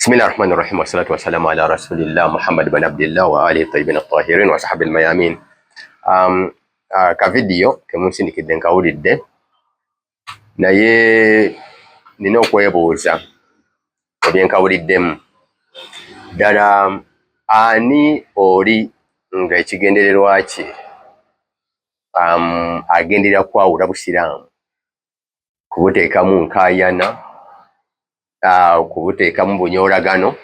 بسم الله الرحمن الرحيم والصلاة والسلام على رسول الله محمد بن عبد الله وآله الطيبين الطاهرين وصحبه الميامين. Ka video kemunsindikidde nkawulidde naye nina okwebuuza ebyenkawuliddemu ddala ani oli nga ekigendererwa kye agenderera kwawula busiraamu kubuteekamu nkaayana kubuteekamu bunyoolagano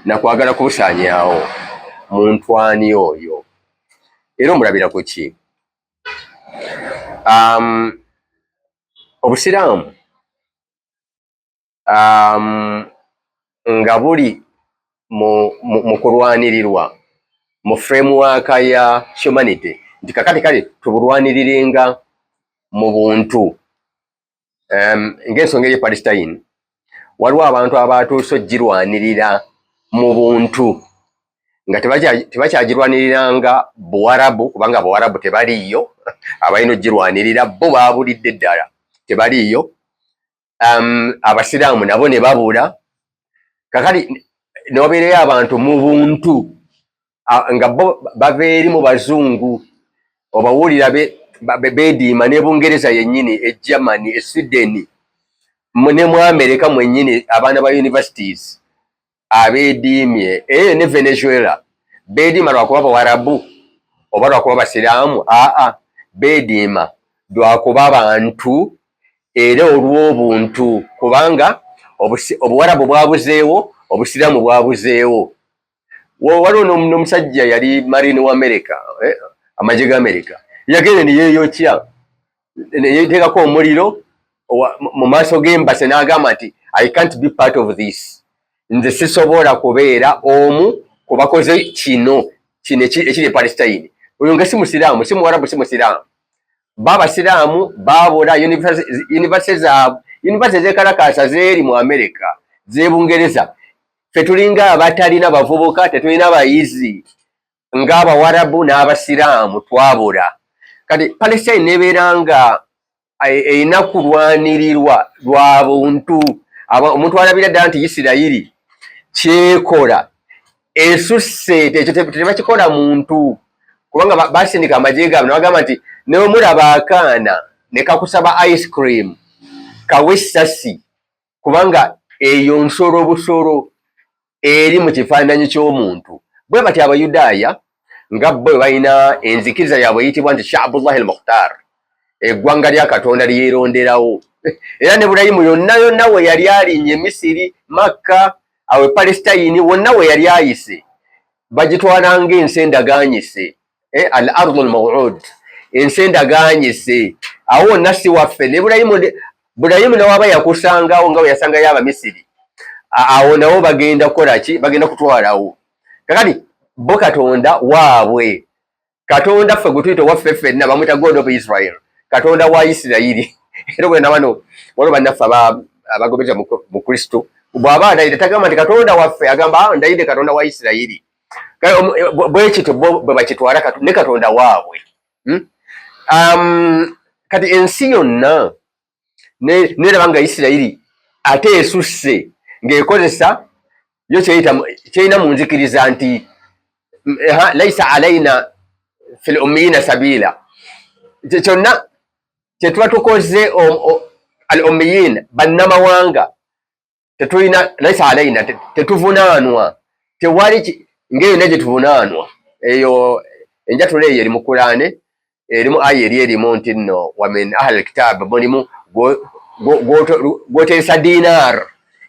nakwagala kubusaanyaawo muntu ani oyo era omulabira ku ki? Obusiraamu nga buli mu kulwanirirwa mu framework ya humanity nti kakati kale tubulwanirirenga mu buntu. Ng'ensonga eri Palestine waliwo abantu abatuuse ogirwanirira mu buntu nga tebakyagirwaniriranga Buwarabu kubanga Buwarabu tebaliiyo, abalina ogirwanirira bo baabulidde ddala tebaliiyo. Abasiraamu nabo ne babula kakati newabeerayo abantu mu buntu nga bo bava eri mu bazungu obawulira beediima ne Bungereza yennyini, e Germany, e Sweden ne mu America mwennyini abaana ba universities abeediimye ne Venezuela beediima lwakuba Bawarabu oba lwakuba Basiraamu, beediima lwakuba bantu era olw'obuntu kubanga Obuwarabu bwabuzeewo, Obusiraamu bwabuzeewo. Waliwo n'omusajja yali Marine wa America, amagye ga America, yagenda ne yeeyokya ne yeeteekako omuliro mu maaso g'embase n'agamba nti I can't be part of this, nze sisobola kubeera omu ku bakoze kino ekiri e Palestine. Oyo nga si Musiraamu, si Muwarabu, si Musiraamu. Abasiraamu baabula yunivasite z'ekalakaasa zeeri mu America, z'e Bungereza. Ffe tulinga abatalina bavubuka, tetulina bayizi ng'Abawarabu n'Abasiraamu twabula. Kati Palestine nebeera nga erina kulwanirirwa lwa buntu. Omuntu alabira ddala nti Isirayiri kyekola esusse, ekyo tebakikola muntu kubanga basindika amagye gaabwe ne bagamba nti ne mulaba akaana ne kakusaba ice cream kawe essasi kubanga eyo nsolo busolo eri mu kifaananyi ky'omuntu. Bwe bati Abayudaaya nga bo balina enzikiriza yaabwe eyitibwa nti Sha'bullah al-Mukhtar, eggwanga lya Katonda lyerondererawo. Era ne Ibulayimu yonna we yali alinnye Misiri, Makka, awe Palestine wonna we yali ayise bagitwala ng'ensi endagaanyise, al-ardu al-maw'ud, ensi endagaanyise. Awo wonna si waffe. Ne Ibulayimu nawaba yakusangawo nga we yasangayo Abamisiri, awo nabo bagenda kukola ki? Bagenda kutwalawo. Kakati bo Katonda waabwe, Katonda ffe gwe tuyita owaffe ffenna bamwita God of Israel, Katonda wa Isirayiri. Era bwe nabano waliwo bannaffe abagobereza mu Kristo, bw'aba andayidde tagamba nti Katonda waffe, agamba ndayidde Katonda wa Isirayiri. Bwe kityo bo bwe bakitwala ne Katonda waabwe. Kati ensi yonna neraba nga Isirayiri ate esusse ng'ekozesa yo kyeyina mu nzikiriza nti laisa alaina fil ummiyina sabila. Kyonna kye tuba tukoze al ummiyina bannamawanga tetulina, laisa alaina tetuvunaanwa, tewali ng'eyonna gye tuvunaanwa. Eyo enjatula eyo eri mu Kulaani, erimu aya eri erimu nti nno wa min ahli alkitab mulimu gwoteesa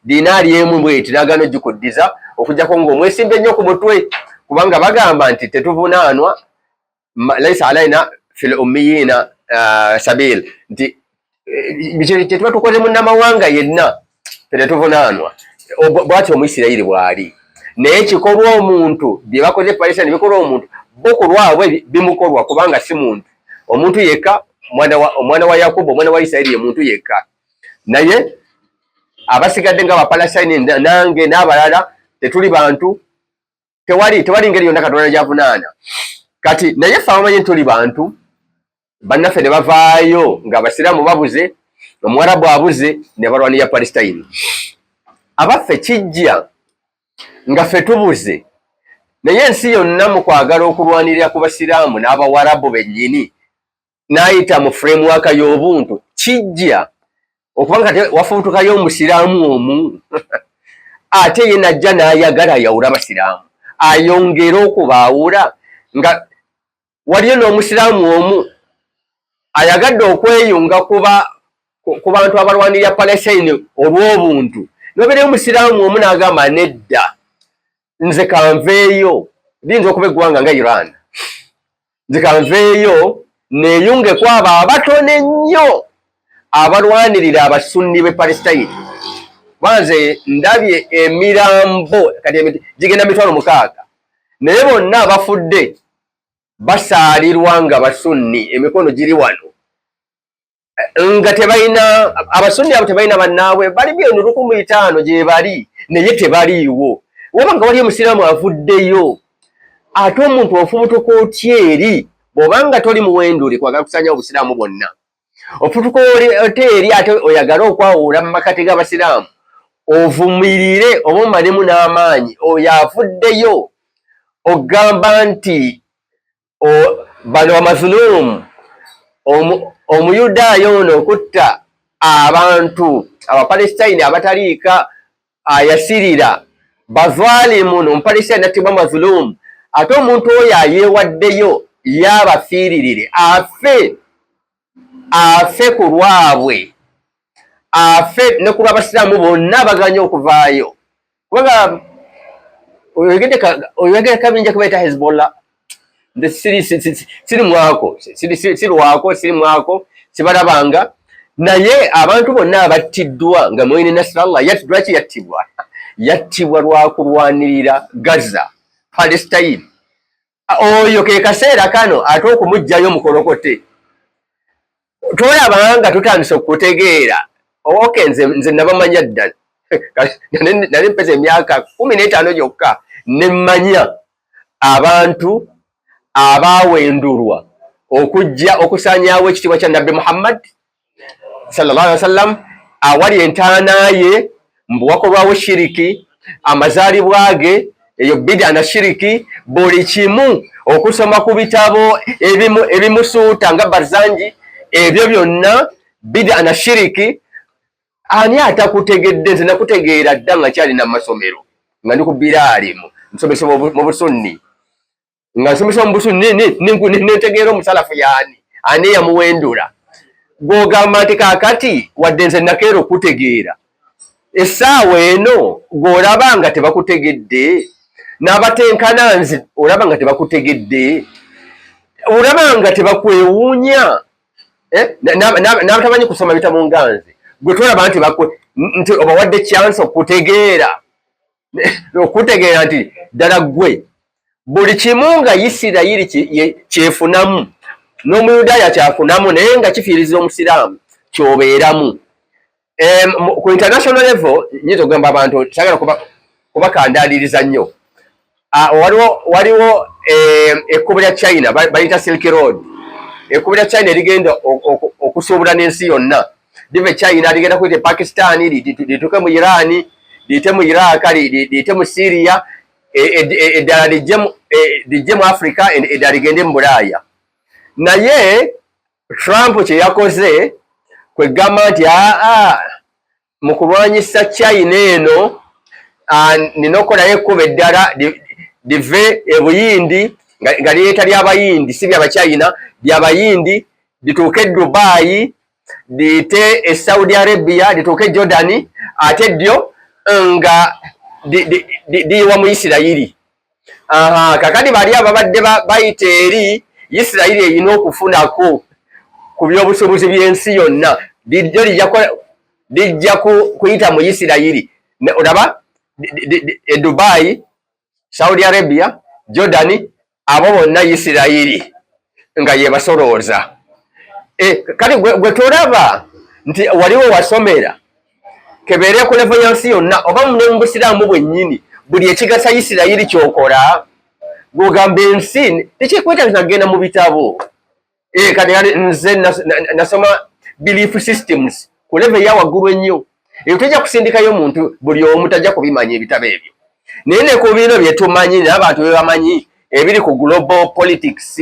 dinaari emu bweti nagano gikuddiza okujjako ng'omwesimbe nnyo ku mutwe kubanga bagamba nti tetuvunaanwa, laisa alaina fil ummiyina sabil, nti kye tuba tukoze munnamawanga yenna tetuvunaanwa. Bw'atyo Omuyisirayiri bw'ali. Naye kikolwa omuntu, bye bakoze Palestine bikolwa omuntu, bo ku lwabwe bimukolwa kubanga si muntu. Omuntu yekka, omwana wa Yakubu, omwana wa Isirayiri ye muntu yekka. Naye abasigadde nga Abapalestine nange n'abalala tetuli bantu, tewali ngeri yonna Katonda gy'avunaana. Kati naye ffe abamanyi tuli bantu, bannaffe ne bavaayo ng'Abasiraamu babuze, Omuwarabu abuze, ne balwanira Palestine. Abaffe kijja nga ffe tubuze naye ensi yonna mu kwagala okulwanirira ku basiraamu n'abawarabu bennyini n'ayita mu framework y'obuntu kijja okubanga kati wafuutukayo omusiraamu omu ate ye najja n'ayagala ayawula abasiraamu ayongera okubaawula nga waliyo n'omusiraamu omu ayagadde okweyunga ku bantu abalwanirira Palestine olw'obuntu nobeereyo omusiraamu omu n'agamba nedda nze kanveeyo liyinza okuba eggwanga nga Iran nze kanveeyo neeyungeku abo abatono ennyo abalwanirira abasunni b'e Palestine. Banze ndabye emirambo kati gigenda 600 naye bonna abafudde basaalirwa nga basunni emikono giri wano nga tebalina abasunni abo tebalina bannaabwe bali byenu 1500 gye bali naye tebaliiwo oba nga wali omusiraamu avuddeyo ate omuntu ofubutuka otya eri bw'obanga toli muwenduli kwagala kusanya obusiraamu bwonna ofutuka otya eri ate oyagala okwawula mu makati g'abasiraamu ovumirire oba omalemu n'amaanyi oyo avuddeyo ogamba nti bano amazulumu omuyudaayo ono okutta abantu abapalestine abataliika ayasirira bazalimu nomupalestine attibwa mazulumu ate omuntu oyo ayeewaddeyo yabafiiririre afe ku lwabwe afe ne ku lw'abasiraamu bonna baganye okuvaayo kubanga oyogere kabinja kubaita Hezbollah siri mwako siri mwako sibalabanga naye abantu bonna abattiddwa nga Moini Nasrallah lwaki yattibwa lwakulwanirira Gaza Palestine oyo ke kaseera kano ate okumugjayo mukolokote tolabanga tutandise okutegeera oke nze nabamanya ddala nali mpeza emyaka 15 gyokka nemmanya abantu abaawendulwa okujja okusaanyaawo ekitiibwa kya Nabbi Muhammad sallallahu alaihi wasallam awali entaana ye mbuwakolwawo shiriki amazaalibwa ge eyo bid'a na shiriki buli kimu okusoma ku bitabo ebimusuuta nga Barzanji ebyo byonna bid'a na shiriki ani atakutegedde nze nakutegeera dda nga kyalina mu masomero nga ndi ku biraalimu nsomesa mu busunni nga nsomesa mu busunni nentegeera omusalafu yaani ani yamuwendula gw'ogamba nti kaakati wadde nze nakeera okutegeera essaawa eno gw'olaba nga tebakutegedde n'abatenkana nze olaba nga tebakutegedde olaba nga tebakwewuunya n'abatamanyi kusoma bitabo nga nze gwe tolaba nti obawadde chance okutegeera nti ddala gwe buli kimu nga Isirayiri kyefunamu n'omuyudaaya kyafunamu naye nga kifiiriza omusiraamu kyobeeramu ku international level nyinza okugamba abantu sagala kubakandaaliriza nnyo waliwo ekkubo lya China bayita Silk Road ekkubo lya China erigenda okusuubula n'ensi yonna live China ligenda kuyita Pakistan lituuke mu Iran liyite mu Iraq liyite mu Syria eddala lijje mu Africa eddala ligende mu Bulaaya naye Trump kye yakoze kwegamba nti mu kulwanyisa China eno nina okukolayo ekkubo eddala live ebuyindi nga lireeta ly'abayindi si by'abachina by'abayindi lituuke Dubai liyite e Saudi Arabia lituuke Jordan ate ddyo nga liyiwa mu Isirayiri kakati bali ababadde bayita eri Isirayiri erina okufunako ku by'obusuubuzi by'ensi yonna lyo lijja kuyita mu Isirayiri olaba Dubai Saudi Arabia Jordan abo bonna Isirayiri nga yebasolooza kati gwe tolaba nti waliwo wasomera kebeere ku levo y'ensi yonna oba mu busiraamu bwennyini buli ekigasa Isirayiri kyokola gw'ogamba ensi tekikwetagisa kugenda mu bitabo kati nze nasoma belief systems ku levo eya waggulu ennyo eyo tejja kusindikayo muntu buli omu tajja kubimanya ebitabo ebyo nene ku bino byetumanyi n'abantu bebamanyi ebiri ku global politics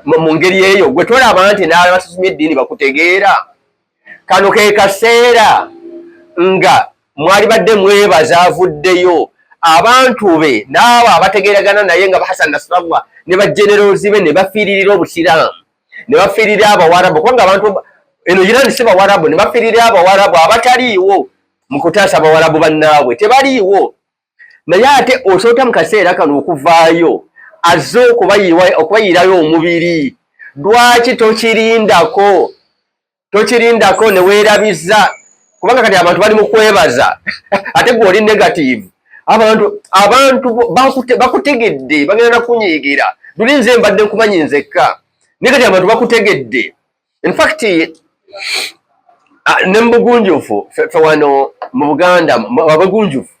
mu ngeri eyo gwe tolaba nti n'abasomye eddiini bakutegeera. Kano ke kaseera nga mwali badde mwebaza avuddeyo abantu be n'abo abategeeragana naye nga Hassan Nasrallah ne bajenerozi be ne bafiiririra obusiraamu ne bafiirira abawarabu kubanga abantu eno Iran si bawarabu ne bafiirira abawarabu abataliiwo mu kutaasa abawarabu bannaabwe tebaliiwo. Naye ate osoota mu kaseera kano okuvaayo azze okubayirayo omubiri. Lwaki tokirindako ne weerabiza kubanga kati abantu bali mu kwebaza ate gwe oli negative. Abantu bakutegedde bagenda kunyiigira luli nze mbadde nkumanyi nzekka naye kati abantu bakutegedde. In fact ne mubugunjufu fe wano mu Buganda abagunjufu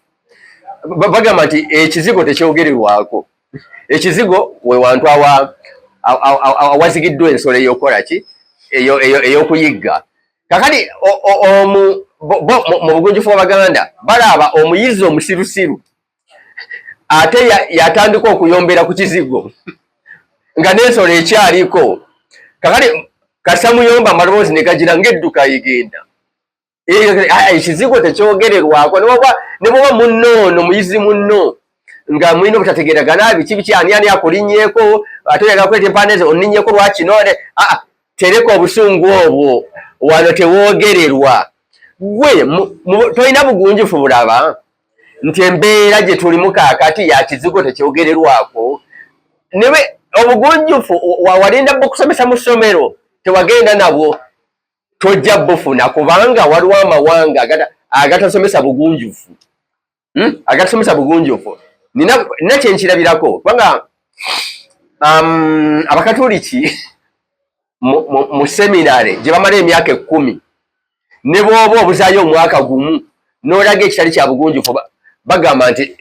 bagamba nti ekizigo tekyogererwako. Ekizigo we wantu awazigiddwa ensolo eyokola ki eyokuyigga. Kakati mu bugunjufu bw'Abaganda balaba omuyizi omusirusiru ate yatandika okuyombera ku kizigo nga n'ensolo ekyaliko. Kakati kasamuyomba amaloboozi ne gagira ng'edduka yigenda. Ekizigo tekyogererwako ne bwoba munno ono muyizi munno nga mulina obutategeeragana biki ani akulinnyeeko ate oyagala kuleeta empandeeze onninnyeko lwakino tereka obusungu obwo wano tewoogererwa. Gwe tolina bugunjufu bulaba nti embeera gye tulimu kaakati ya kizigo tekyogererwako. Obugunjufu walinda bukusomesa mu ssomero tewagenda nabwo tojja bufuna kubanga waliwo amawanga agatasomesa bugunjufu. Agatasomesa bugunjufu nina kyenkirabirako kubanga Abakatoliki mu seminare gye bamala emyaka 10 ne bw'oba obuzaayo omwaka gumu n'olaga ekitali kya bugunjufu bagamba nti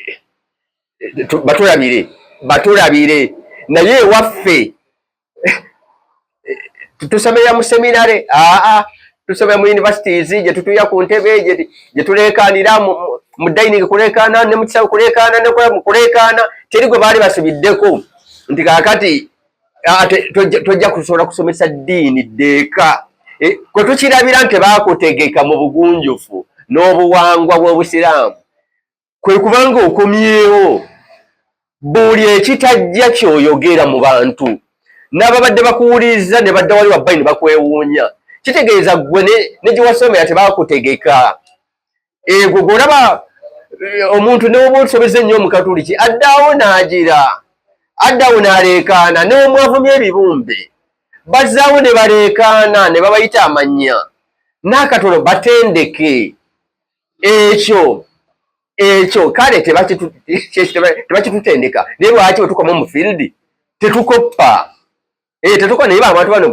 batulabire naye ewaffe tusomera mu seminare tusomera mu universities gye tutuya ku ntebe gye tuleekaanira mu dining kuleekaana ne mu kisawo kuleekaana ne mu kuleekaana teri gwe baali basubiddeko nti kaakati tojja kusobola kusomesa ddiini ddeeka. Kwe tukirabira nti baakutegeka mu bugunjufu n'obuwangwa bw'Obusiraamu kwe kubanga okomyewo buli ekitajja kyoyogera mu bantu n'ababadde bakuwuliriza ne badda wali wabbayi ne bakwewuunya. Kitegeeza gwe ne gye wasomera tebaakutegeka. Gwe gw'olaba omuntu n'oba osobeze ennyo Omukatoliki addaawo n'agira addaawo n'aleekaana n'omwavumya ebibumbe bazzaawo ne baleekaana ne babayita amannya n'akatono batendeke. Ekyo kale tebakitutendeka naye lwaki bwe tukoma mu field tetukoppa tetukola naye abantu bano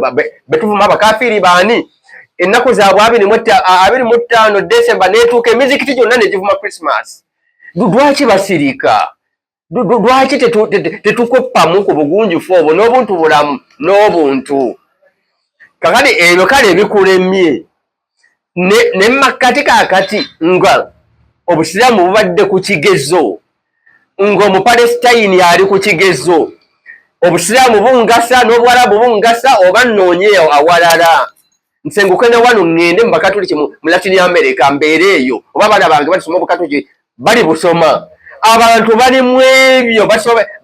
betuvuma abakafiiri baani ennaku zaabwe 25 December neetuuka emizikiti gyonna ne givuma Christmas. Lwaki basirika? Lwaki tetukoppamu ku bugunjufu obwo n'obuntu bulamu n'obuntu? Kakati ebyo kale ebikulemye ne makkati kaakati nga Obusiraamu bubadde ku kigezo ng'Omupalesitayini ali ku kigezo. Obusiraamu bungasa n'Obuwarabu bungasa oba nnoonye awalala. Nsenguke ne wano ŋŋende mu Bakatoliki mu Latin America mbeere eyo oba abaana bange basoma Obukatoliki bali busoma. Abantu bali mu ebyo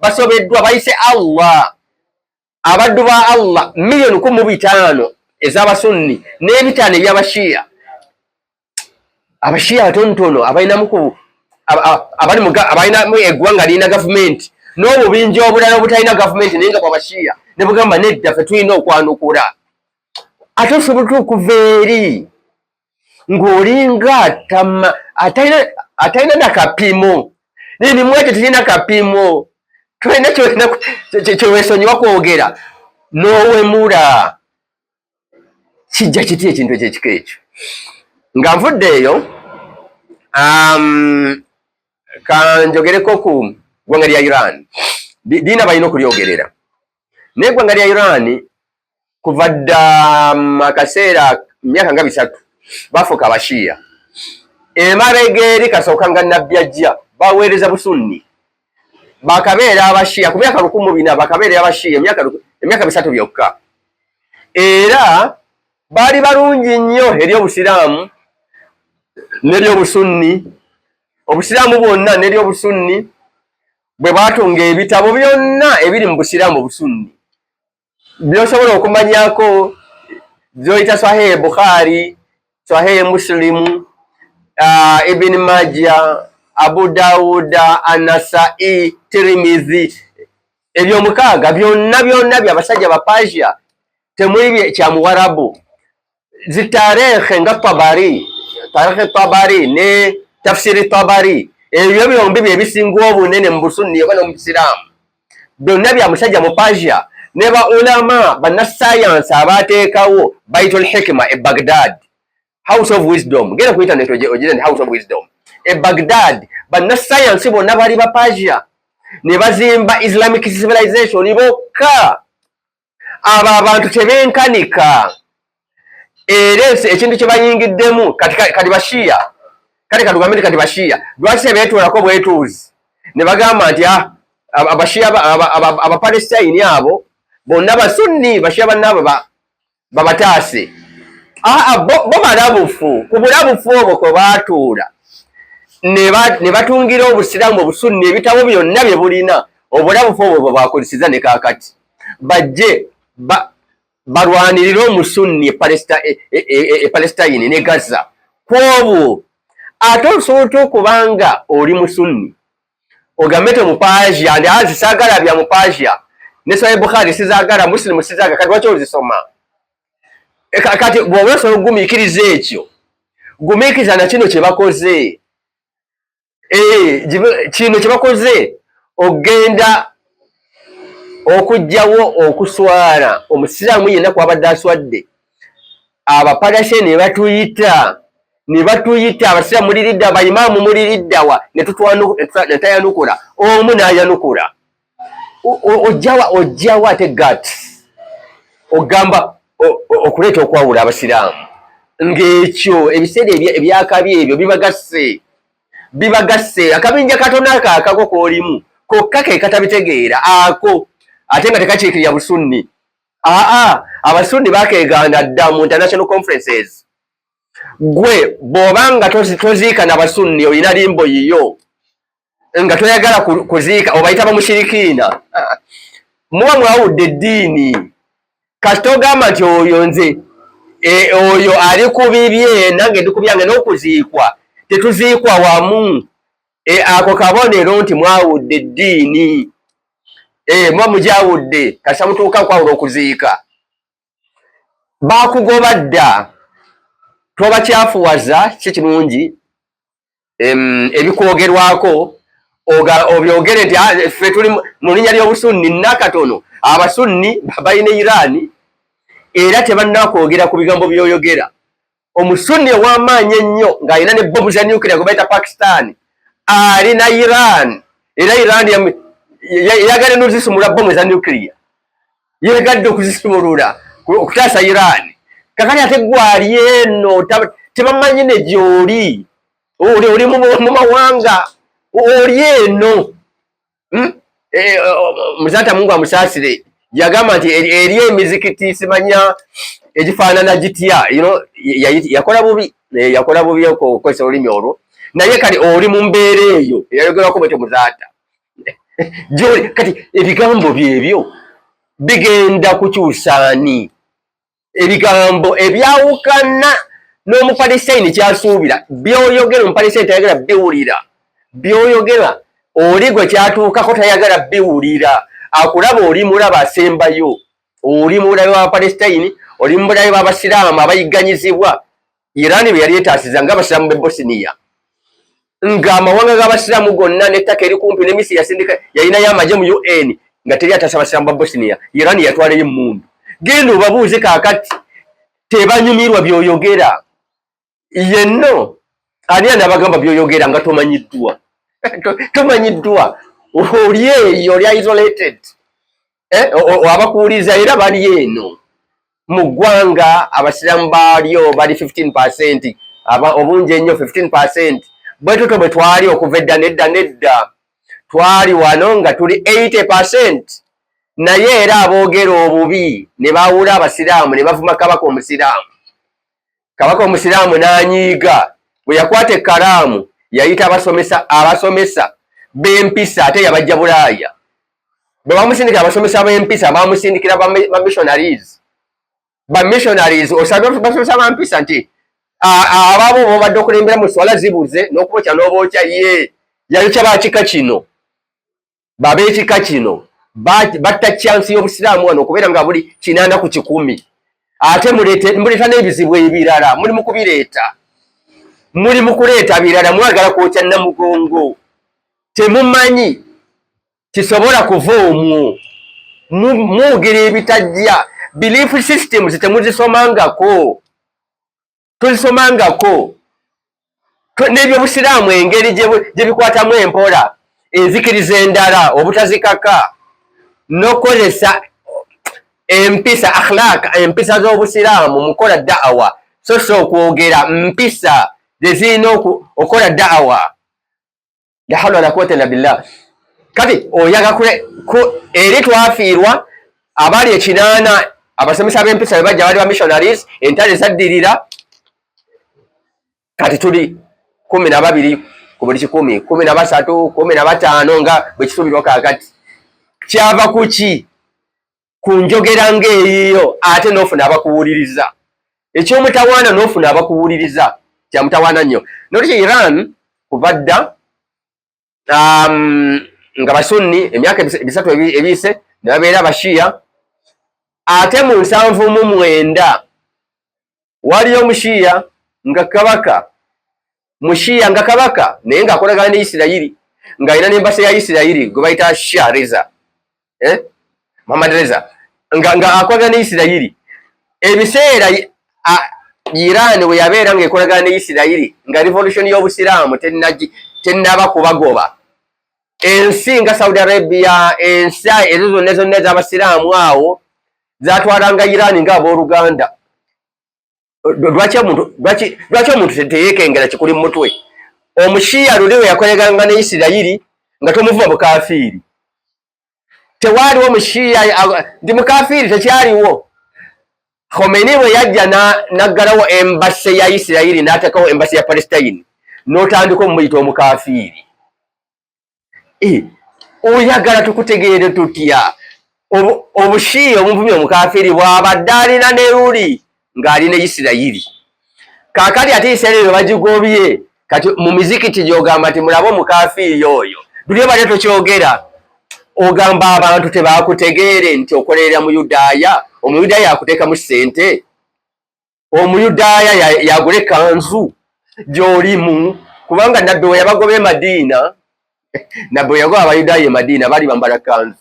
basobeddwa bayise Allah. Abaddu ba Allah miliyoni 15 ez'Abasunni n'ebitaano eby'Abashiya. Abashiya batonotono abalinamu eggwanga lirina gavumenti n'obubinja obulala obutalina gavumenti naye nga bw'Abashiya ne bugamba nedda ffe tulina okwanukula. Ate osobola okuva eri ng'olinga atalina nakapimo nimwete tulina kapimo tulina kyeweesonyiwa kwogera n'owemula. Kijja kiti ekintu ekyekika ekyo nga nvudde eyo kanjogereko ku ggwanga lya Iran liina balina okulyogerera naye eggwanga lya Iran kuva dda akaseera myaka nga 3 bafuuka Abashiya emabega eri kasooka nga nabbi ajja baweereza busunni bakabeera abashia ku myaka 1400 bakabeera abashia emyaka 3 byokka era bali balungi nnyo eri obusiraamu n'eri obusunni obusiraamu bwonna n'eri obusunni bwe batunga ebitabo byonna ebiri mu busiraamu obusunni byosobola okumanyako byoyita Sahih Bukhari, Sahih Muslim, Ibn Majah, Abu Dawud, An-Nasa'i, Tirmidhi, ebyo mukaaga byonna byabasajja ba Persia temuli kya Muwarabu. Zitarekhe nga Tabari, Tarikh Tabari ne Tafsiri Tabari, ebyo byombi byebisinga obunene mu busunni oba mu Isiraamu byonna bya musajja mu Persia. Ne ba ulama banna science abateekawo Baitul Hikma e Baghdad, House of Wisdom, genda ku internet ogire House of Wisdom e Baghdad, banna science bonna bali ba Persia ne bazimba Islamic civilization bokka. Aba abantu tebenkanika era ekintu kye bayingiddemu kati bashia kati kalugamire kati bashia lwaki beetulako bwetuuzi ne bagamba nti abashia abapalestine abo bonna basunni bashia bannabo babataase. Bo balabufu ku bulabufu obwo kwe baatuula ne batungira obusiraamu obusunni ebitabo byonna bye bulina obulabufu obwo bakozesiza ne kaakati bajje balwanirira omusunni e Palestine ne Gaza kwobwo. Ate osobola okubanga oli musunni ogambe te mu Persia ndi azisaagala bya mu Persia ne Sahih Bukhari sizaagala, Muslim sizaagala, kati lwaki ozisoma? Kati bw'oba osobola okugumiikiriza ekyo gumiikiriza na kino kye bakoze. Kino kye bakoze ogenda okujjawo okuswala omusiraamu yenna kwabadde aswadde. Abapalestina ne batuyita abasiraamu muliridda, abaimaamu muliriddawa ne tayanukula omu n'ayanukula. Ojjawa ate guts ogamba okuleeta okwawula abasiraamu ng'ekyo ebiseera ebyakabi ebyo bibagasse akabinja katono akaako k'olimu kokka ke katabitegeera ako ate nga tekakiikirira busunni. Abasunni bakeeganda dda mu international conferences. Gwe bw'obanga toziika n'abasunni olina limbo yiyo nga toyagala kuziika obayita bamushirikiina muba mwawudde eddiini. Kasita ogamba nti oyo nze oyo ali ku bibye nange ndi ku byange n'okuziikwa tetuziikwa wamu, ako kabonero nti mwawudde eddiini. Muba mujawudde kasita mutuuka kwawula okuziika. Bakugoba dda tobakyafuwaza si kirungi ebikwogerwako obyogere nti ffe tuli mu linnya ly'obusunni nakatono. Abasunni balina Iran era tebannakwogera ku bigambo by'oyogera. Omusunni ow'amaanyi ennyo ng'alina ne bomu za nuclear gwe bayita Pakistan alina Iran era Iran yagala n'ozisumula bomu za nuclear, yegadde okuzisumulula okutaasa Iran. Kakati ate gwali eno tebamanyi ne gy'oli oli mu mawanga oli eno. Muzata Mungu amusaasire yagamba nti eri emizikiti simanya egifaanana gitya yakola bubi okukozesa olulimi olwo, naye kati oli mu mbeera eyo eyayogerwako bwete Muzaata gy'oli. Kati ebigambo byebyo bigenda kukyusaani? Ebigambo ebyawukana n'Omupalestina kyasuubira by'oyogera Omupalestina tayagala biwulira, by'oyogera oli gwe kyatuukako tayagala biwulira. Akulaba oli mulaba asembayo, oli mulabe w'Abapalestina, oli mulabe w'Abasiraamu abayigganyizibwa. Iran bwe yali etaasiza ng'Abasiraamu b'e Bosnia, ng'amawanga g'Abasiraamu gonna n'ettaka eri kumpi ne Misiri yasindika yalinayo amagye mu UN nga teri ataasa Abasiraamu ba Bosnia. Iran yatwalayo emmundu. Genda obabuuze kaakati tebanyumirwa by'oyogera. Yenno ani anabagamba by'oyogera nga tomanyiddwa? Tomanyiddwa, oli eyo oli isolated. Abakuwuliza era bali eno mu ggwanga. Abasiraamu baalyo bali 15%, obungi ennyo 15%. bwetuto bwe twali okuva nedda twali wano nga tuli 80%, naye era aboogera obubi ne bawula abasiraamu ne bavuma kabaka omusiraamu. Kabaka omusiraamu n'anyiiga, bwe yakwata ekkalaamu yayita abasomesa b'empisa, ate yabajja Bulaaya. Bwe bamusindikira abasomesa b'empisa bamusindikira ba missionaries osabye basomesa ba mpisa nti ababo bobadde okulembera mu swala zibuze n'okubokya n'obookya ye yayokya bakika kino bab'ekika kino batta chance y'obusiraamu wano okubeera nga buli 80 ku 100. Ate muleeta n'ebizibu ebirala, muli mu kubireeta, muli mu kuleeta birala, mwagala kwokya Namugongo. Temumanyi kisobola kuva omwo, mwogera ebitajja. Belief systems temuzisomangako, tuzisomangako. N'ebyobusiraamu engeri gye bikwatamu empola, enzikiriza endala, obutazikaka, n'okozesa empisa akhlaq, empisa z'obusiraamu mukola da'awa, so okwogera mpisa zezirina okola da'awa. La hawla wala quwwata illa billah. Kati oyaga eri twafiirwa abali 8 abasomesa b'empisa bwe bajja bali ba missionaries, entale zaddirira, kati tuli 12 ku buli 100, 13, 15 nga bwe kisuubirwa kaakati. Kyava kuki? Ku njogera ng'eyiyo ate n'ofuna abakuwuliriza. Ekyomutawaana n'ofuna abakuwuliriza kya mutawaana nnyo. Noliki Iran kuva dda nga basunni emyaka 3 ebiyise ne babeera abashiya, ate mu 79 waliyo omushiya nga kabaka, mushiya nga kabaka naye ng'akolagana ne Isirayiri, ng'alina n'embasa ya Isirayiri gwe bayita Shah Reza, Muhammad Reza, nga akolagana ne Isirayiri. Ebiseera Iran we yabeera ng'ekolagana ne Isirayiri nga revolution y'obusiraamu tennaba kubagoba, ensi nga Saudi Arabia, ensi ezo zonna ez'abasiraamu awo zatwalanga Iran ng'abooluganda. Lwaki omuntu teyeekengera kikuli mu mutwe? Omushiya luli we yakolaganga ne Isirayiri nga tomuvuma bukafiiri. Tewaaliwo omushiya ndi mukafiiri, tekyaliwo. Khomeini bwe yajja naggalawo embasi ya Isirayiri n'atekawo embasi ya Palestine, n'otandika omuyita omukafiiri. Oyagala tukutegeere tutya? Obushiya omuvumi omukafiiri bw'abadde alina ne luli ng'ali ne Isirayiri. Kaakati ate Isirayiri bwe bagigobye, kati mu mizikiti gy'ogamba nti mulabe omukafiiri oyo, luli obadde tokyogera, ogamba abantu tebakutegeere nti okolerera mu Yudaaya. Omuyudaaya akuteekamu ssente, omuyudaaya yagula ekanzu gy'olimu, kubanga nabbi we yabagoba e Madiina, nabbi we yagoba abayudaaya e Madiina baali bambala kanzu.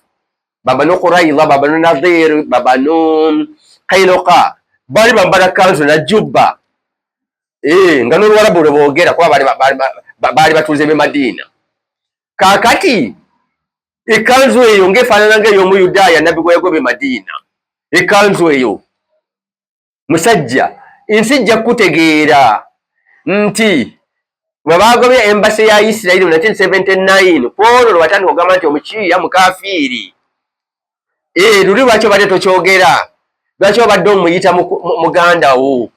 Babano Qurayza, babano Nadhir, babano Kainuqa baali bambala kanzu na jubba, nga n'Oluwarabu lwe boogera kuba baali batuuze b'e Madiina. Kaakati ekanzu eyo ng'efaanana ng'ey'omuyudaaya nabbi gwe yagoba e Madiina. Ekanzu eyo musajja, ensi jja kutegeera nti bwe bagobye embasi ya Isirayiri mu 1979 kwolwo lwe batandika okugamba nti omukiya mukafiiri. Luli lwaki obadde tokyogera? Lwaki obadde omuyita muganda wo?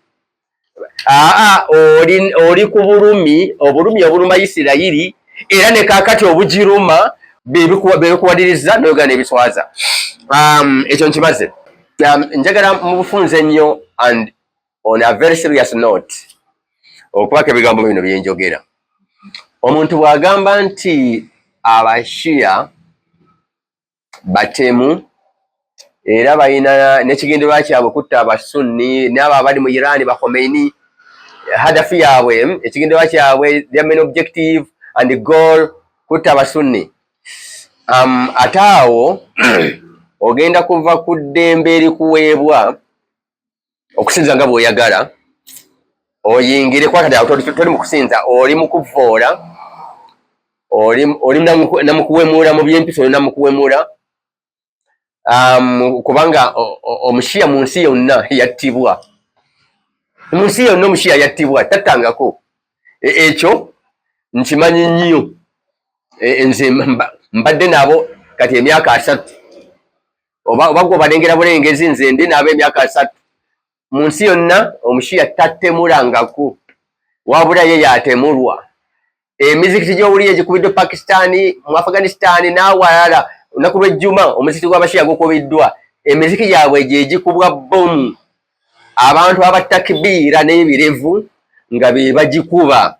Oli ku bulumi, obulumi obuluma Isirayiri, era ne kaakati obugiruma bebikuwadiriza n'oyogera n'ebiswaza. Ekyo nkimaze. Njagala mu bufunze ennyo and on a very serious note okubaka ebigambo bino bye njogera. Omuntu bw'agamba nti abashiya batemu era balina n'ekigendererwa kyabwe kutta abasunni n'abo abali mu Iran ba Khomeini, hadafi yaabwe, ekigendererwa kyabwe, their main objective and goal kutta abasunni. Ate awo ogenda kuva ku ddembe erikuweebwa okusinza nga bw'oyagala, oyingire kwakati awo toli mu kusinza, oli mu kuvvoola, oli namukuwemula mu by'empisa, oli namukuwemula, kubanga omushiya mu nsi yonna yattibwa. Mu nsi yonna omushiya yattibwa, tattangako. Ekyo nkimanyi nnyo nze mbadde nabo kati emyaka 3 oba gwe balengera bulengezi nze ndi nabo emyaka 3 mu nsi yonna omushiya tattemulangako wabula ye yatemulwa emizikiti gy'owulira egikubiddwa Pakistani mu Afghanistan n'awalala olunaku lw'ejjuma omuzikiti gw'abashiya gukubiddwa emiziki gyabwe gye gikubwa bomu abantu abatakbiira n'ebirevu nga be bagikuba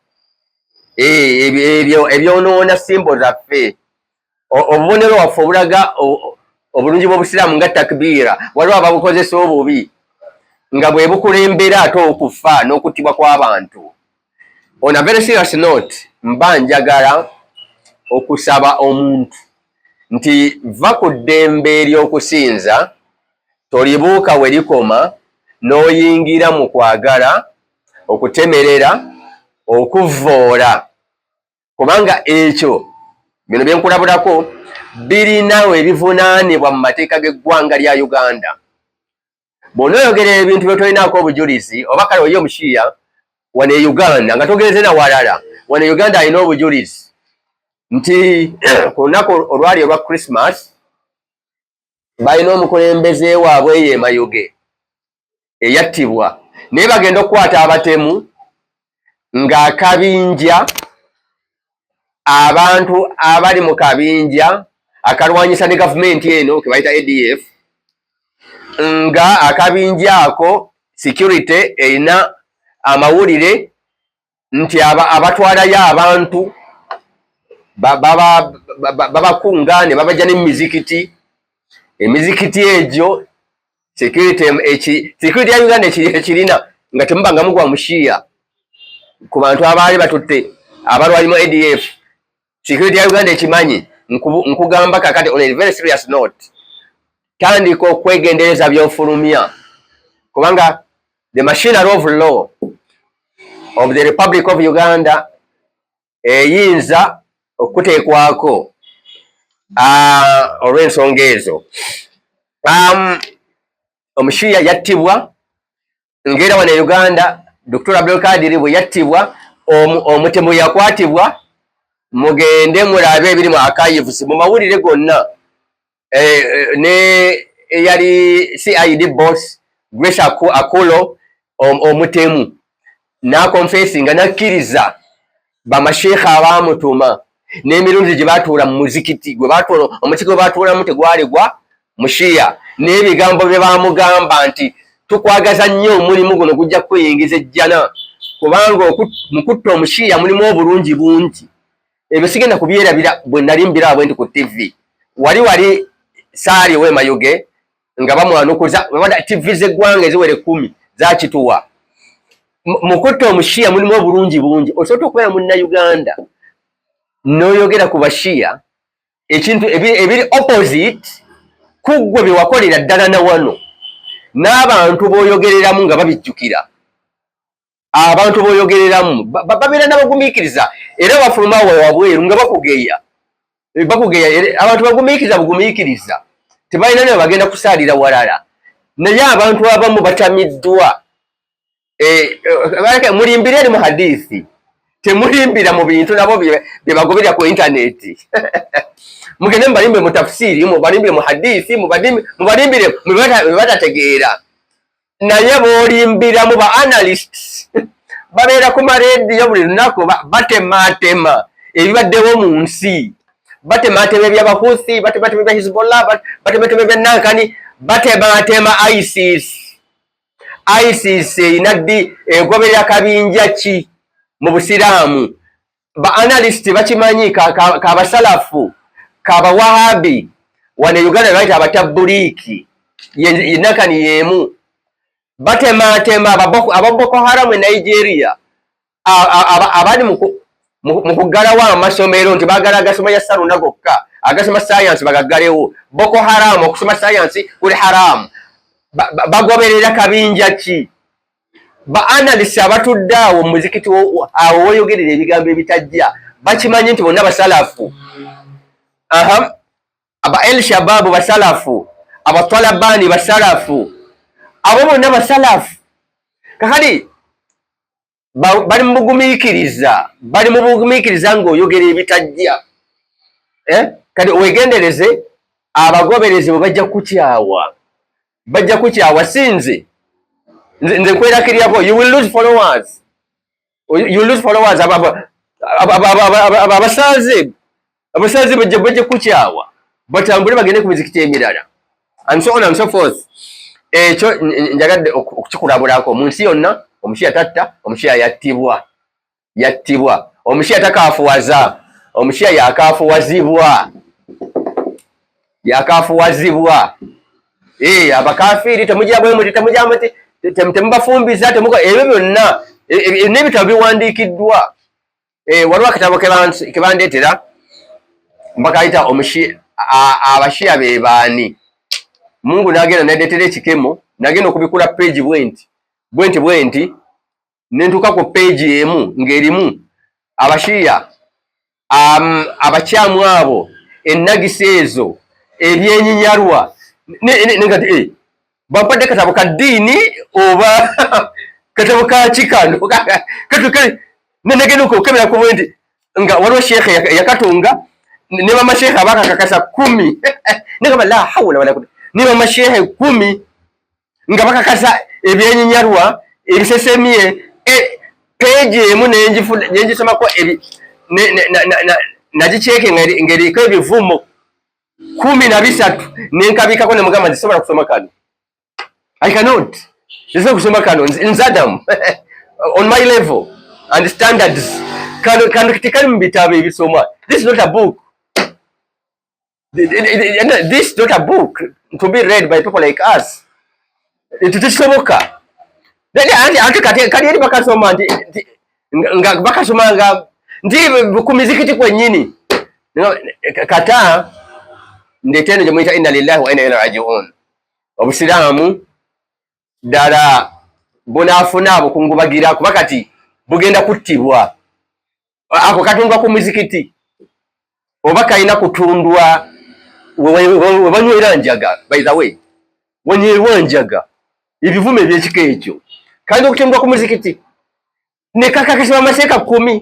ebyonoona simbo zaffe obubonero waffe obulaga obulungi bw'obusiraamu nga takbiira waliwo ababukozesa obubi nga bwe bukulembera ate okufa n'okuttibwa kw'abantu. On a very serious note mba njagala okusaba omuntu nti va ku ddembe ery'okusinza tolibuuka we likoma n'oyingira mu kwagala okutemerera okuvvoola kubanga ekyo bino bye nkulabulako birinawo ebivunaanibwa mu mateeka g'eggwanga lya Uganda. Bw'onooyogerera ebintu bye tolinaako obujulizi oba kale oyo omushiya wano e Uganda nga togereze na walala wano e Uganda alina obujulizi nti ku lunaku olwali olwa Christmas balina omukulembeze waabwe ye Mayuge eyattibwa naye bagenda okukwata abatemu ng'akabinja abantu abali mu kabinja akalwanyisa ne gavumenti eno ke bayita ADF nga akabinja ako security erina amawulire nti abatwalayo abantu babakungaane babajja n'emizikiti emizikiti egyo security ya Uganda ekirina nga temubanga mugwa mushiya ku bantu abaali batutte abalwali mu ADF security ya Uganda ekimanyi nkugamba kakati on a very serious note tandika okwegendereza by'ofulumya kubanga the machinery of law of the Republic of Uganda eyinza okuteekwako olw'ensonga ezo. Omushiya yattibwa ng'era wano e Uganda Dr. Abdulkadir bwe yattibwa omutemu yakwatibwa mugende mulabe ebiri mu archives mu mawulire gonna ne eyali CID boss Grace Akulo omutemu n'akonfesinga nakkiriza bamasheekha abaamutuma n'emirundi gye baatuula mu muzikiti omuzikiti gwe baatuulamu tegwali gwa mushiya n'ebigambo bye baamugamba nti tukwagaza nnyo omulimu guno gujja kweyingiza ejjana kubanga mu kutta omushiya mulimu obulungi bungi ebyo sigenda kubyerabira bwe nali mbiraba bwe nti ku TV wali saali we Mayuge nga bamwanukuza TV z'eggwanga eziwere 10 zakituwa mu kutta omushiya mulimu obulungi bungi osobola okubeera munnayuganda n'oyogera ku bashiya ekintu ebiri opposite kuggwe bye wakolera ddala na wano n'abantu b'oyogereramu nga babijjukira abantu b'oyogereramu babeera n'abagumiikiriza era bafuluma wabweru nga bakugeya abantu bagumiikiriza bugumiikiriza tebalina naye bagenda kusaalira walala naye abantu abamu batamiddwa mulimbire eri mu hadiisi temulimbira mu bintu nabo bye bagoberera ku intaneti mugende mubalimbe mu tafsiri mubalimbire mu hadiisi mubalimbire mu batategeera naye b'olimbira mu ba analysts babeera ku marediyo buli lunaku batematema ebibaddewo mu nsi batematema ebyabahuthi batematema ebya Hezbollah batematema ebya Nankani batematema ISIS erina ddi egoberera akabinja ki mu busiraamu ba analyst bakimanyi kabasalafu kabawahabi wano Uganda baita abatabuliiki Nankani yemu batematema ababoko Haram e Nigeria abali mu kuggalawo amasomero nti baagala agasoma ya saluna gokka agasoma science bagaggalewo Boko Haram okusoma science kuli haramu bagoberera kabinja ki ba analyst abatudde awo muzikiti awo woyogerera ebigambo ebitajja bakimanyi nti bonna basalafu aba El Shabaab basalafu aba Talabani basalafu abo bonna basalafu kakati bali mu bugumikiriza ng'oyogera ebitajja kati wegendereze abagoberezi bwe bajja kukyawa sinze nze nkwerakiriyako you will lose followers abasaze bajja kukyawa batambule bagende ku mizikiti emirala and so on and so forth. Ekyo njagadde okukikulabulako mu nsi yonna. Omushiya tatta, omushiya yattibwa, omushiya takaafuwaza, omushiya yakaafuwazibwa. Abakafiri temujja bwe muti, temubafumbiza, ebyo byonna n'ebitabo biwandiikiddwa. Waliwo akatabo ke bandeetera mbakayita abashiya be baani. Mungu n'agenda n'adeetera ekikemo, n'agenda okubikula page bwenti nentuuka ku page emu ng'erimu abashiya abakyamu abo, ennagisa ezo, ebyenyinyalwa, ngati bampadde katabo ka ddiini oba katabo ka kikano negenda okukebera ku bwenti nga waliwo sheekhe yakatunga ne bamasheekhe abakakakasa 10 negamba la hawla wala quwwata, ne bamasheekhe 10 nga bakakasa ebyenyinyalwa ebisesemye page emu nengisomako nagiceeke ng'eriko ebivumo 13 nenkabikako nemugamba nzisobola kusoma kano. I cannot. Nzisobola kusoma kano nzadamu on my level and standards kano tekali mu bitabo ebisomwa. This is not a book. This is not a book to be read by people like us. Tekisoboka. Ate kati eri bakasoma nga bakasoma nga ndi ku mizikiti kwennyini kata ndetendo gyemuyita inna lillahi wa inna ilaihi raji'un. Obusiraamu ddala bunaafuna bukungubagira kuba kati bugenda kuttibwa. Ako katundwa ku mizikiti oba kalina kutundwa we banywera njaga. By the way, wenywerwa njaga ebivume ebyekika ekyo kalina okutundwa ku muzikiti ne kakakasibwa amaseeka 10.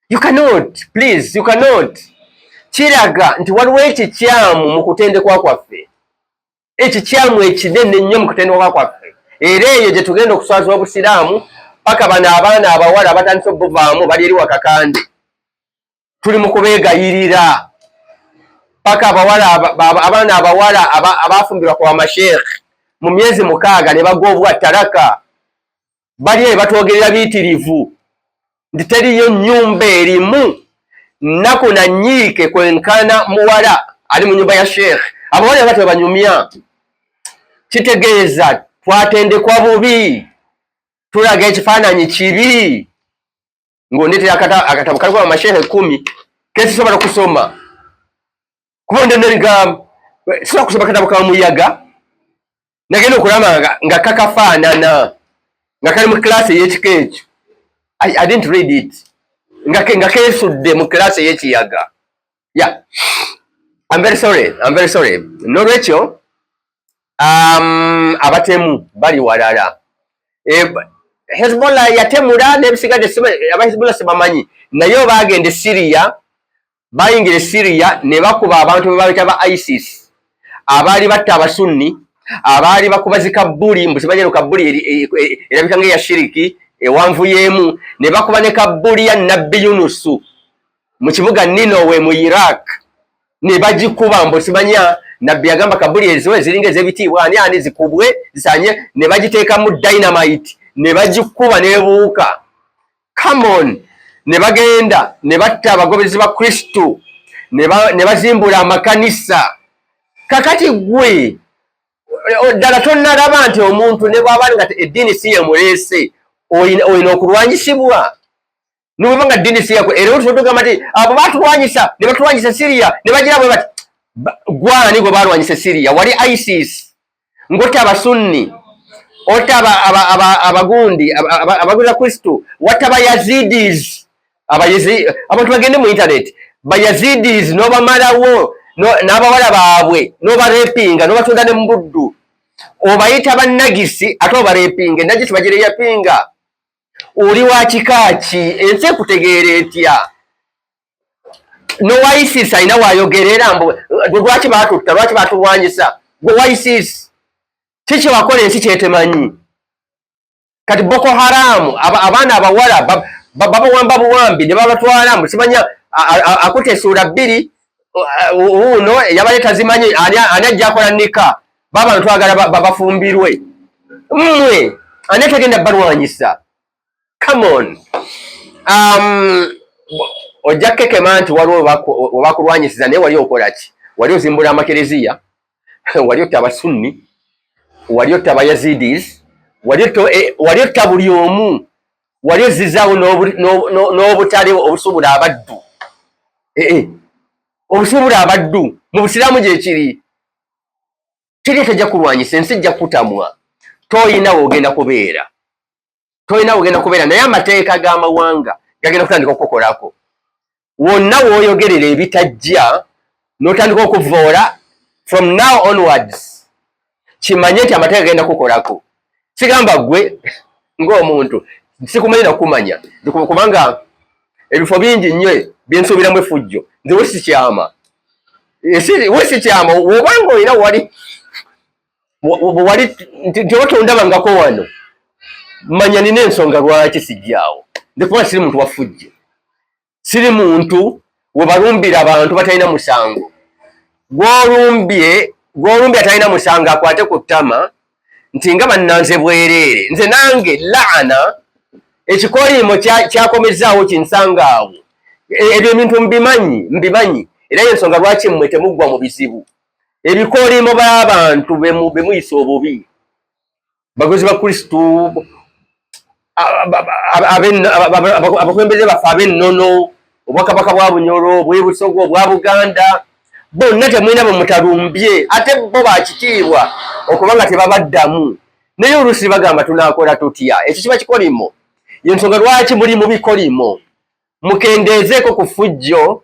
You cannot, please, you cannot. Kiraga nti waliwo ekikyamu mu kutendekwa kwaffe, ekikyamu ekinene nnyo mu kutendekwa kwaffe. Era eyo gye tugenda okuswaza obusiraamu paka bano abaana abawala abatandise obuvaamu bali eri wakakande. Tuli mu kubeegayirira paka abaana abawala abafumbirwa kwa masheekhe mu myezi 6 ne bagoobwa taraka. Bali batwogerera biyitirivu nti teriyo nnyumba erimu nnaku na nyiike kwenkana muwala ali mu nyumba ya sheekhe. Abawala bati banyumya. Kitegeeza twatendekwa bubi, tulaga ekifaananyi kibi. Ng'ondeetera akatabo kaliko amasheekhe 10 kesisobola kusoma kuba ndeneriga sisobola kusoma katabo ka muyaga nagenda okulaba nga kakafaanana nga kali mu class ey'ekika ekyo. I didn't read it. Nga keesudde mu class ey'ekiyaga. Yeah. I'm very sorry. N'olwekyo abatemu bali walala. Hezbollah yatemula n'ebisigadde aba Hezbollah sibamanyi naye baagenda Syria, bayingira Syria ne bakuba abantu be babita ba ISIS abaali batta abasunni, abaali bakuba zikabbuli mbusi bajja kabbuli erabika ng'eya shiriki ewanvuyemu, ne bakuba ne kabbuli ya Nabbi Yunusu mu kibuga Ninowe mu Iraq ne bagikuba mbusi banya Nabbi yagamba kabbuli ezo ziringa ez'ebitiibwa ani zikubwe zisanye, ne bagiteeka mu dynamite ne bagikuba n'ebuuka. Come on. Ne bagenda ne batta abagobezi ba Kristo ne bazimbula amakanisa. Kakati gwe ddala tonnalaba nti omuntu ne bw'aba nga eddiini si ye muleese olina okulwanyisibwa nobanga eddiini si yako. Era otugamba nti abo batulwanyisa ne batulwanyisa Syria ne bagira bwe bati gwani gwe balwanyisa Syria wali ISIS ngotta abasunni otta abagundi abaguza Kristo watta abayazidis abantu bagende mu internet bayazidis n'obamalawo n'abawala baabwe n'obarepinga n'obatunda ne mbuddu obayita bannagisi ate obarepinga. Ennagisi bagireya pinga oli wa kika ki ensi ekutegeera etya no wa ISIS alina wayogerera mbu lwaki batutta lwaki batulwanyisa gwe wa ISIS kiki wakola ensi kyetemanyi kati Boko Haram abaana abawala babawamba buwambi ne babatwala mbu simanya akutesuula 2 uno yabale tazimanyi ani ajja akola nika baba ntwagala babafumbirwe mmwe ani tagenda balwanyisa come on ojja kekema nti waliwo obakulwanyisiza naye wali okola ki wali ozimbula amakereziya wali otta abasunni wali otta abayazidis wali otta buli omu wali ozizaawo n'obutale obusubula abaddu obusubula abaddu mu busiraamu gyekiri kiri tajja kulwanyisa ensi jja kutamwa toyina wogenda kubeera naye amateeka g'amawanga gagenda kutandika okukolako wonna wooyogerera ebitajja n'otandika okuvoola from now onwards kimanye nti amateeka gagenda kukolako sigamba gwe ng'omuntu sikumanyi nakumanya kubanga ebifo bingi nnyo byensuubiramu effujjo nze wesikyama wobanga olina wali nti otondabangako wano manya nina ensonga lwaki sijjaawo nze kubanga siri muntu wafujjo siri muntu webalumbira abantu batalina musango gw'olumbye atalina musango akwate ku ttama nti nga bannanze bwereere nze nange laana ekikoliimo kyakomezaawo kinsangaawo ebyo ebintu mbimanyi era y'ensonga lwaki mmwe temuggwa mu bizibu ebikoliimo b'abantu bemuyisa obubi bagozi ba Kristu abakulembeze baffe ab'ennono obwakabaka bwa Bunyoro obw'e Busoga obwa Buganda bonna temulina bwe mutalumbye ate bo bakitiibwa okubanga tebabaddamu naye oluusi bagamba tunaakola tutya ekyo kiba kikolimo y'ensonga lwaki muli mu bikolimo mukendeezeeko ku ffujjo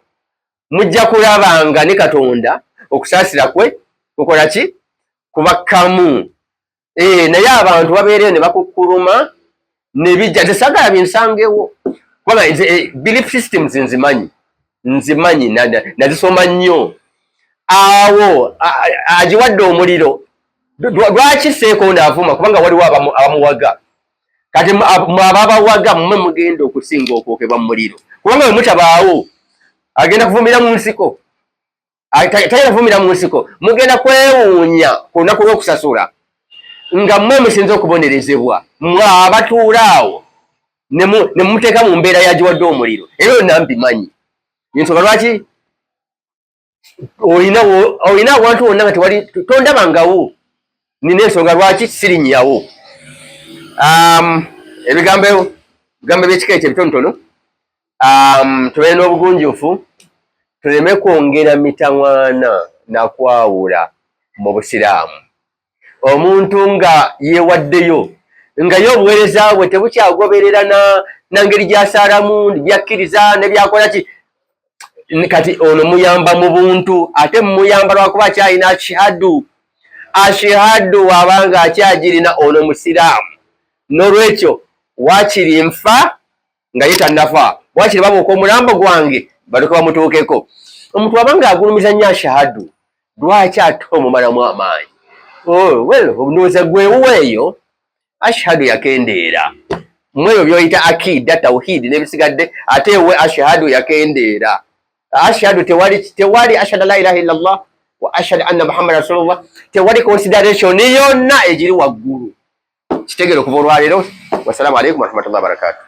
mujja kulabanga ne Katonda okusaasira kwe kukola ki kubakkamu naye abantu babeereyo ne bakukkuluma ne bijja tesagala binsangewo kubanga belief systems nzimanyi nazisoma nnyo awo agiwadde omuliro lwaki seekondo avuma kubanga waliwo abamuwaga kati ababawaga mmwe mugenda okusinga okwokebwa mu muliro kubanga bwe mutabaawo agenda kuvumira mu nsiko tagenda kuvumira mu nsiko mugenda kwewuunya ku lunaku lw'okusasula nga mmwe musinze okubonerezebwa mmwe abatuula awo ne muteeka mu mbeera yagiwadde omuliro era yonna mbimanyi ensonga lwaki olina awantu wonna nga tewali tondabangawo nina ensonga lwaki sirinnyawo ebigambo by'ekika ekyo ebitonotono tubeere n'obugunjufu tuleme kwongera mitawaana nakwawula mu busiraamu omuntu nga yeewaddeyo nga ye obuweereza bwe tebukyagoberera nangeri gy'asaalamu byakkiriza ne byakola ki kati ono muyamba mu buntu ate muyamba lwakuba akyalina ashihadu wabanga akyagirina ono musiraamu n'olwekyo waakiri nfa nga ye tannafa waakiri babuuka omulambo gwange balyoke bamutuukeko omuntu wabanga agulumiza nnyo ashihadu lwaki ate omumalamu amaanyi ndowooza gwewuweeyo ashihadu yakendeera mweyo byoyita akida tawhidi n'ebisigadde ate we ashihadu yakendeera ashhadu tewali ashhadu la ilaha illa Allah wa ashhadu anna Muhammad rasulullah tewali consideration yonna egiri waggulu kitegere okuva olwaleero. Wassalamu alaikum warahmatullahi wabarakatuh.